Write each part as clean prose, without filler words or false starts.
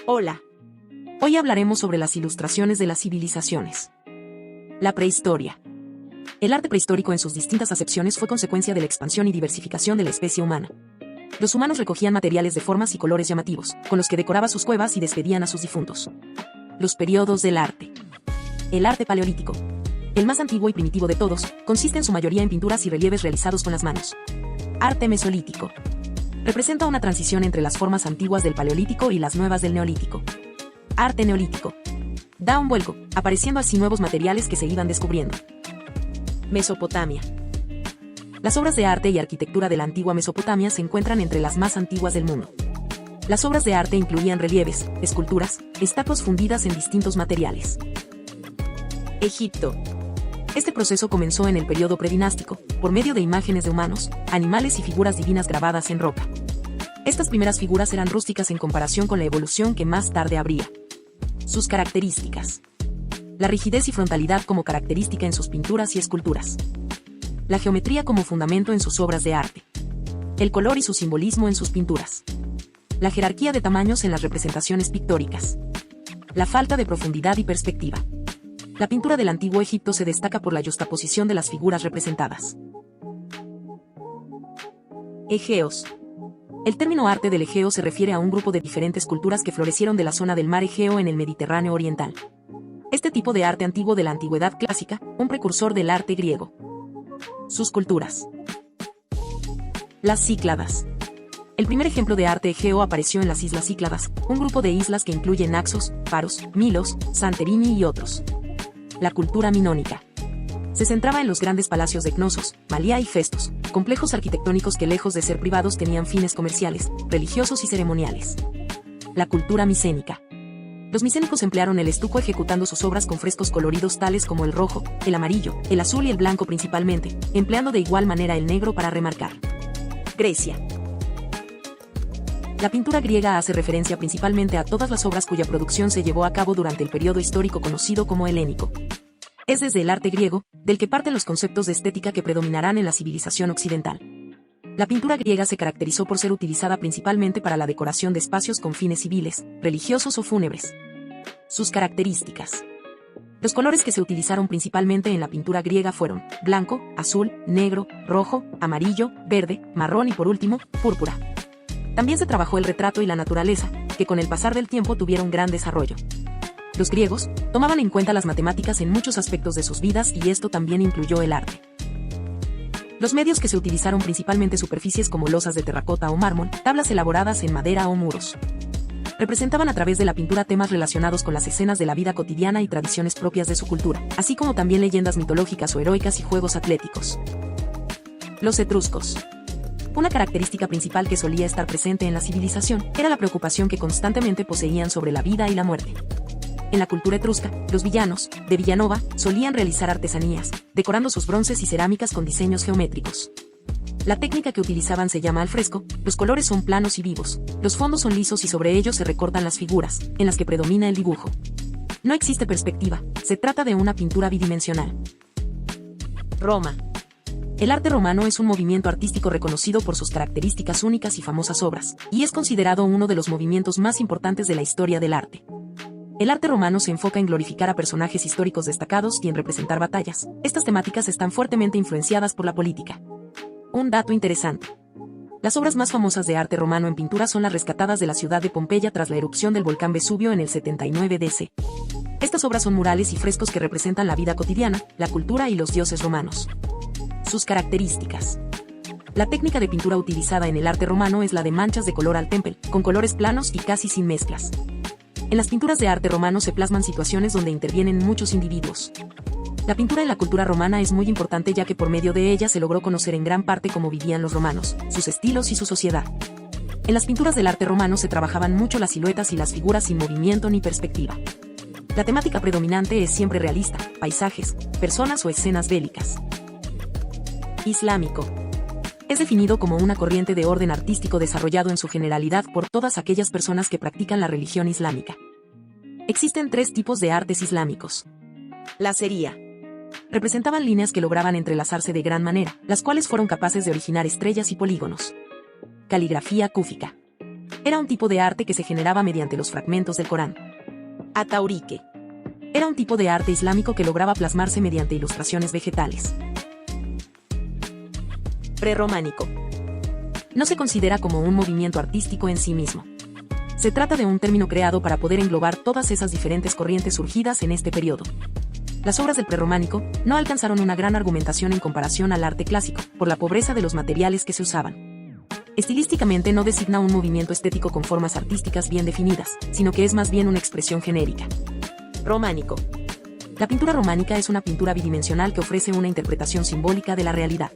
Hola. Hoy hablaremos sobre las ilustraciones de las civilizaciones. La prehistoria. El arte prehistórico en sus distintas acepciones fue consecuencia de la expansión y diversificación de la especie humana. Los humanos recogían materiales de formas y colores llamativos, con los que decoraban sus cuevas y despedían a sus difuntos. Los periodos del arte. El arte paleolítico. El más antiguo y primitivo de todos, consiste en su mayoría en pinturas y relieves realizados con las manos. Arte mesolítico. Representa una transición entre las formas antiguas del paleolítico y las nuevas del neolítico. Arte neolítico. Da un vuelco, apareciendo así nuevos materiales que se iban descubriendo. Mesopotamia. Las obras de arte y arquitectura de la antigua Mesopotamia se encuentran entre las más antiguas del mundo. Las obras de arte incluían relieves, esculturas, estatuas fundidas en distintos materiales. Egipto. Este proceso comenzó en el periodo predinástico, por medio de imágenes de humanos, animales y figuras divinas grabadas en roca. Estas primeras figuras eran rústicas en comparación con la evolución que más tarde habría. Sus características. La rigidez y frontalidad como característica en sus pinturas y esculturas. La geometría como fundamento en sus obras de arte. El color y su simbolismo en sus pinturas. La jerarquía de tamaños en las representaciones pictóricas. La falta de profundidad y perspectiva. La pintura del Antiguo Egipto se destaca por la yuxtaposición de las figuras representadas. Egeos. El término arte del Egeo se refiere a un grupo de diferentes culturas que florecieron de la zona del mar Egeo en el Mediterráneo oriental. Este tipo de arte antiguo de la antigüedad clásica, un precursor del arte griego. Sus culturas. Las Cícladas. El primer ejemplo de arte egeo apareció en las Islas Cícladas, un grupo de islas que incluye Naxos, Paros, Milos, Santorini y otros. La cultura minónica. Se centraba en los grandes palacios de Cnosos, Malia y Festos, complejos arquitectónicos que lejos de ser privados tenían fines comerciales, religiosos y ceremoniales. La cultura micénica. Los micénicos emplearon el estuco ejecutando sus obras con frescos coloridos tales como el rojo, el amarillo, el azul y el blanco principalmente, empleando de igual manera el negro para remarcar. Grecia. La pintura griega hace referencia principalmente a todas las obras cuya producción se llevó a cabo durante el periodo histórico conocido como helénico. Es desde el arte griego, del que parten los conceptos de estética que predominarán en la civilización occidental. La pintura griega se caracterizó por ser utilizada principalmente para la decoración de espacios con fines civiles, religiosos o fúnebres. Sus características. Los colores que se utilizaron principalmente en la pintura griega fueron blanco, azul, negro, rojo, amarillo, verde, marrón y por último, púrpura. También se trabajó el retrato y la naturaleza, que con el pasar del tiempo tuvieron gran desarrollo. Los griegos tomaban en cuenta las matemáticas en muchos aspectos de sus vidas y esto también incluyó el arte. Los medios que se utilizaron principalmente superficies como losas de terracota o mármol, tablas elaboradas en madera o muros. Representaban a través de la pintura temas relacionados con las escenas de la vida cotidiana y tradiciones propias de su cultura, así como también leyendas mitológicas o heroicas y juegos atléticos. Los etruscos. Una característica principal que solía estar presente en la civilización era la preocupación que constantemente poseían sobre la vida y la muerte. En la cultura etrusca, los villanos, de Villanova, solían realizar artesanías, decorando sus bronces y cerámicas con diseños geométricos. La técnica que utilizaban se llama alfresco, los colores son planos y vivos, los fondos son lisos y sobre ellos se recortan las figuras, en las que predomina el dibujo. No existe perspectiva, se trata de una pintura bidimensional. Roma. El arte romano es un movimiento artístico reconocido por sus características únicas y famosas obras, y es considerado uno de los movimientos más importantes de la historia del arte. El arte romano se enfoca en glorificar a personajes históricos destacados y en representar batallas. Estas temáticas están fuertemente influenciadas por la política. Un dato interesante. Las obras más famosas de arte romano en pintura son las rescatadas de la ciudad de Pompeya tras la erupción del volcán Vesubio en el 79 DC. Estas obras son murales y frescos que representan la vida cotidiana, la cultura y los dioses romanos. Sus características. La técnica de pintura utilizada en el arte romano es la de manchas de color al témpel, con colores planos y casi sin mezclas. En las pinturas de arte romano se plasman situaciones donde intervienen muchos individuos. La pintura en la cultura romana es muy importante ya que por medio de ella se logró conocer en gran parte cómo vivían los romanos, sus estilos y su sociedad. En las pinturas del arte romano se trabajaban mucho las siluetas y las figuras sin movimiento ni perspectiva. La temática predominante es siempre realista, paisajes, personas o escenas bélicas. Islámico. Es definido como una corriente de orden artístico desarrollado en su generalidad por todas aquellas personas que practican la religión islámica. Existen 3 tipos de artes islámicos. Lacería. Representaban líneas que lograban entrelazarse de gran manera, las cuales fueron capaces de originar estrellas y polígonos. Caligrafía cúfica. Era un tipo de arte que se generaba mediante los fragmentos del Corán. Ataurique. Era un tipo de arte islámico que lograba plasmarse mediante ilustraciones vegetales. Prerrománico. No se considera como un movimiento artístico en sí mismo. Se trata de un término creado para poder englobar todas esas diferentes corrientes surgidas en este periodo. Las obras del prerrománico no alcanzaron una gran argumentación en comparación al arte clásico, por la pobreza de los materiales que se usaban. Estilísticamente no designa un movimiento estético con formas artísticas bien definidas, sino que es más bien una expresión genérica. Románico. La pintura románica es una pintura bidimensional que ofrece una interpretación simbólica de la realidad.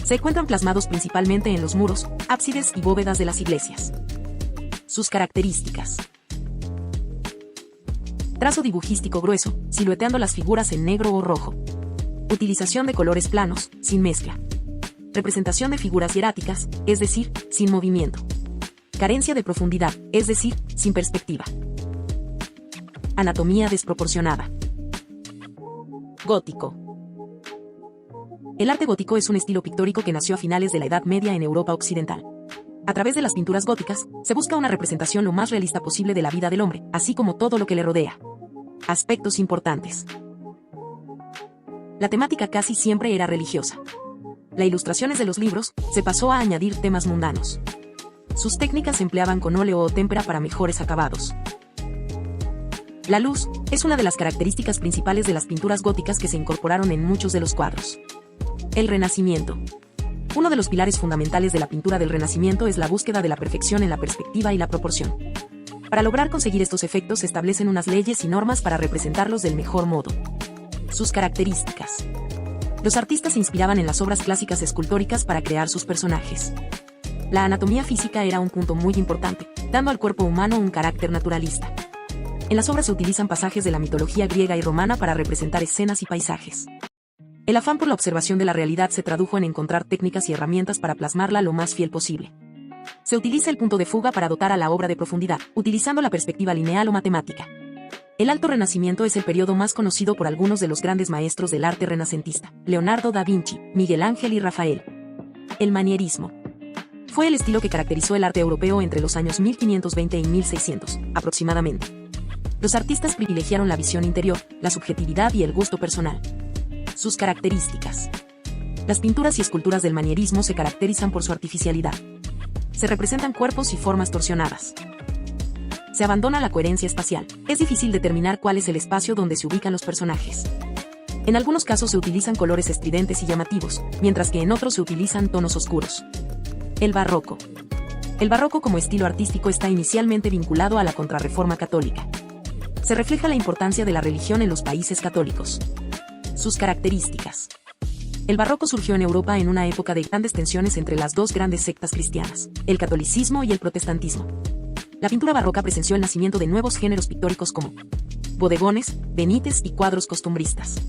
Se encuentran plasmados principalmente en los muros, ábsides y bóvedas de las iglesias. Sus características. Trazo dibujístico grueso, silueteando las figuras en negro o rojo. Utilización de colores planos, sin mezcla. Representación de figuras hieráticas, es decir, sin movimiento. Carencia de profundidad, es decir, sin perspectiva. Anatomía desproporcionada. Gótico. El arte gótico es un estilo pictórico que nació a finales de la Edad Media en Europa occidental. A través de las pinturas góticas, se busca una representación lo más realista posible de la vida del hombre, así como todo lo que le rodea. Aspectos importantes. La temática casi siempre era religiosa. Las ilustraciones de los libros se pasó a añadir temas mundanos. Sus técnicas se empleaban con óleo o témpera para mejores acabados. La luz es una de las características principales de las pinturas góticas que se incorporaron en muchos de los cuadros. El Renacimiento. Uno de los pilares fundamentales de la pintura del Renacimiento es la búsqueda de la perfección en la perspectiva y la proporción. Para lograr conseguir estos efectos se establecen unas leyes y normas para representarlos del mejor modo. Sus características. Los artistas se inspiraban en las obras clásicas escultóricas para crear sus personajes. La anatomía física era un punto muy importante, dando al cuerpo humano un carácter naturalista. En las obras se utilizan pasajes de la mitología griega y romana para representar escenas y paisajes. El afán por la observación de la realidad se tradujo en encontrar técnicas y herramientas para plasmarla lo más fiel posible. Se utiliza el punto de fuga para dotar a la obra de profundidad, utilizando la perspectiva lineal o matemática. El Alto Renacimiento es el periodo más conocido por algunos de los grandes maestros del arte renacentista, Leonardo da Vinci, Miguel Ángel y Rafael. El manierismo. Fue el estilo que caracterizó el arte europeo entre los años 1520 y 1600, aproximadamente. Los artistas privilegiaron la visión interior, la subjetividad y el gusto personal. Sus características. Las pinturas y esculturas del manierismo se caracterizan por su artificialidad. Se representan cuerpos y formas torsionadas. Se abandona la coherencia espacial. Es difícil determinar cuál es el espacio donde se ubican los personajes. En algunos casos se utilizan colores estridentes y llamativos, mientras que en otros se utilizan tonos oscuros. El barroco. El barroco como estilo artístico está inicialmente vinculado a la Contrarreforma católica. Se refleja la importancia de la religión en los países católicos. Sus características. El barroco surgió en Europa en una época de grandes tensiones entre las dos grandes sectas cristianas, el catolicismo y el protestantismo. La pintura barroca presenció el nacimiento de nuevos géneros pictóricos como bodegones, venites y cuadros costumbristas.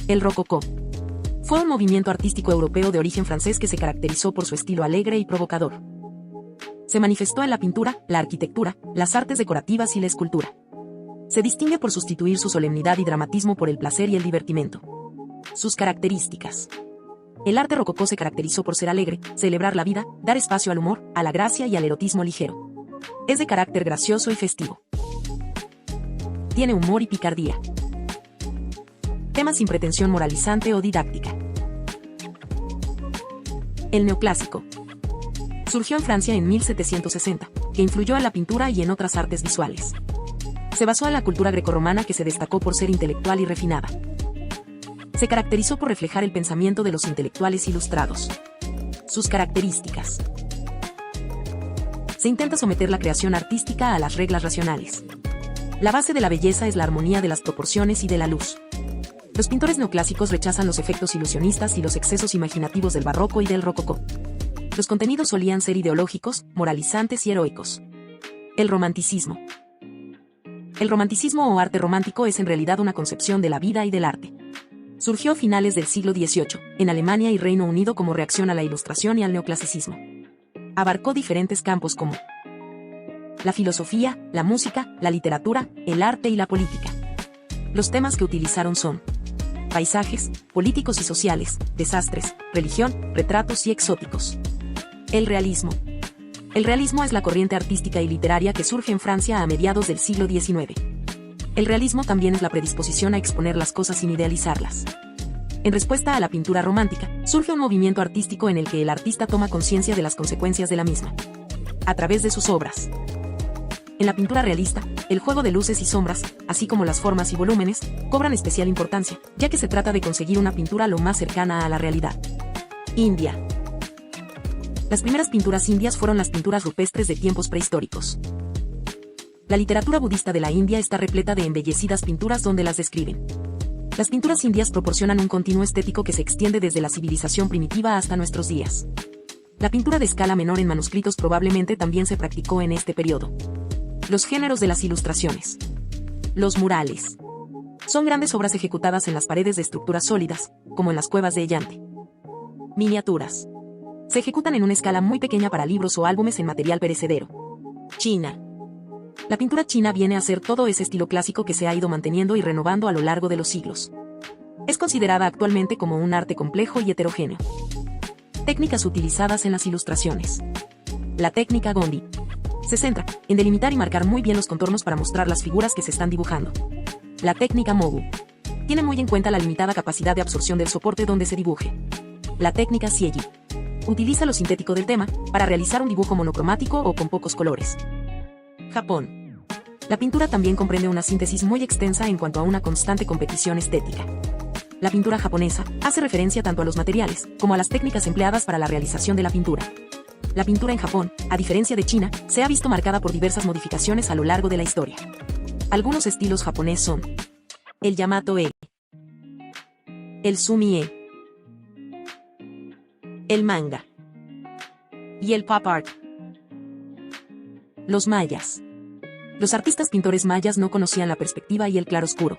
El rococó. Fue un movimiento artístico europeo de origen francés que se caracterizó por su estilo alegre y provocador. Se manifestó en la pintura, la arquitectura, las artes decorativas y la escultura. Se distingue por sustituir su solemnidad y dramatismo por el placer y el divertimento. Sus características. El arte rococó se caracterizó por ser alegre, celebrar la vida, dar espacio al humor, a la gracia y al erotismo ligero. Es de carácter gracioso y festivo. Tiene humor y picardía. Temas sin pretensión moralizante o didáctica. El neoclásico. Surgió en Francia en 1760, que influyó en la pintura y en otras artes visuales. Se basó en la cultura grecorromana que se destacó por ser intelectual y refinada. Se caracterizó por reflejar el pensamiento de los intelectuales ilustrados. Sus características. Se intenta someter la creación artística a las reglas racionales. La base de la belleza es la armonía de las proporciones y de la luz. Los pintores neoclásicos rechazan los efectos ilusionistas y los excesos imaginativos del barroco y del rococó. Los contenidos solían ser ideológicos, moralizantes y heroicos. El romanticismo. El romanticismo o arte romántico es en realidad una concepción de la vida y del arte. Surgió a finales del siglo XVIII, en Alemania y Reino Unido como reacción a la Ilustración y al neoclasicismo. Abarcó diferentes campos como la filosofía, la música, la literatura, el arte y la política. Los temas que utilizaron son paisajes, políticos y sociales, desastres, religión, retratos y exóticos. El realismo. El realismo es la corriente artística y literaria que surge en Francia a mediados del siglo XIX. El realismo también es la predisposición a exponer las cosas sin idealizarlas. En respuesta a la pintura romántica, surge un movimiento artístico en el que el artista toma conciencia de las consecuencias de la misma, a través de sus obras. En la pintura realista, el juego de luces y sombras, así como las formas y volúmenes, cobran especial importancia, ya que se trata de conseguir una pintura lo más cercana a la realidad. India. Las primeras pinturas indias fueron las pinturas rupestres de tiempos prehistóricos. La literatura budista de la India está repleta de embellecidas pinturas donde las describen. Las pinturas indias proporcionan un continuo estético que se extiende desde la civilización primitiva hasta nuestros días. La pintura de escala menor en manuscritos probablemente también se practicó en este periodo. Los géneros de las ilustraciones. Los murales. Son grandes obras ejecutadas en las paredes de estructuras sólidas, como en las cuevas de Ellante. Miniaturas. Se ejecutan en una escala muy pequeña para libros o álbumes en material perecedero. China. La pintura china viene a ser todo ese estilo clásico que se ha ido manteniendo y renovando a lo largo de los siglos. Es considerada actualmente como un arte complejo y heterogéneo. Técnicas utilizadas en las ilustraciones. La técnica Gondi se centra en delimitar y marcar muy bien los contornos para mostrar las figuras que se están dibujando. La técnica Mogu tiene muy en cuenta la limitada capacidad de absorción del soporte donde se dibuje. La técnica Siegi utiliza lo sintético del tema para realizar un dibujo monocromático o con pocos colores. Japón. La pintura también comprende una síntesis muy extensa en cuanto a una constante competición estética. La pintura japonesa hace referencia tanto a los materiales como a las técnicas empleadas para la realización de la pintura. La pintura en Japón, a diferencia de China, se ha visto marcada por diversas modificaciones a lo largo de la historia. Algunos estilos japonés son el Yamato-e, el Sumi-e, el manga y el pop art. Los mayas. Los artistas pintores mayas no conocían la perspectiva y el claroscuro.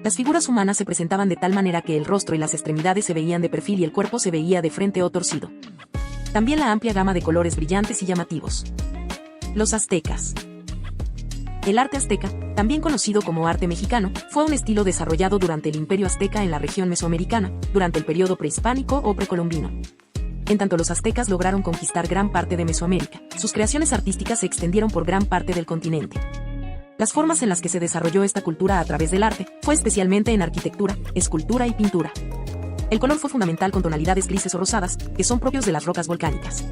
Las figuras humanas se presentaban de tal manera que el rostro y las extremidades se veían de perfil y el cuerpo se veía de frente o torcido. También la amplia gama de colores brillantes y llamativos. Los aztecas. El arte azteca, también conocido como arte mexicano, fue un estilo desarrollado durante el Imperio Azteca en la región mesoamericana, durante el periodo prehispánico o precolombino. En tanto los aztecas lograron conquistar gran parte de Mesoamérica, sus creaciones artísticas se extendieron por gran parte del continente. Las formas en las que se desarrolló esta cultura a través del arte fue especialmente en arquitectura, escultura y pintura. El color fue fundamental con tonalidades grises o rosadas, que son propios de las rocas volcánicas.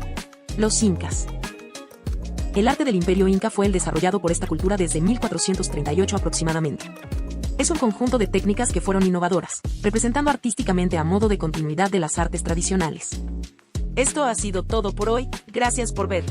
Los incas. El arte del Imperio Inca fue el desarrollado por esta cultura desde 1438 aproximadamente. Es un conjunto de técnicas que fueron innovadoras, representando artísticamente a modo de continuidad de las artes tradicionales. Esto ha sido todo por hoy, gracias por ver.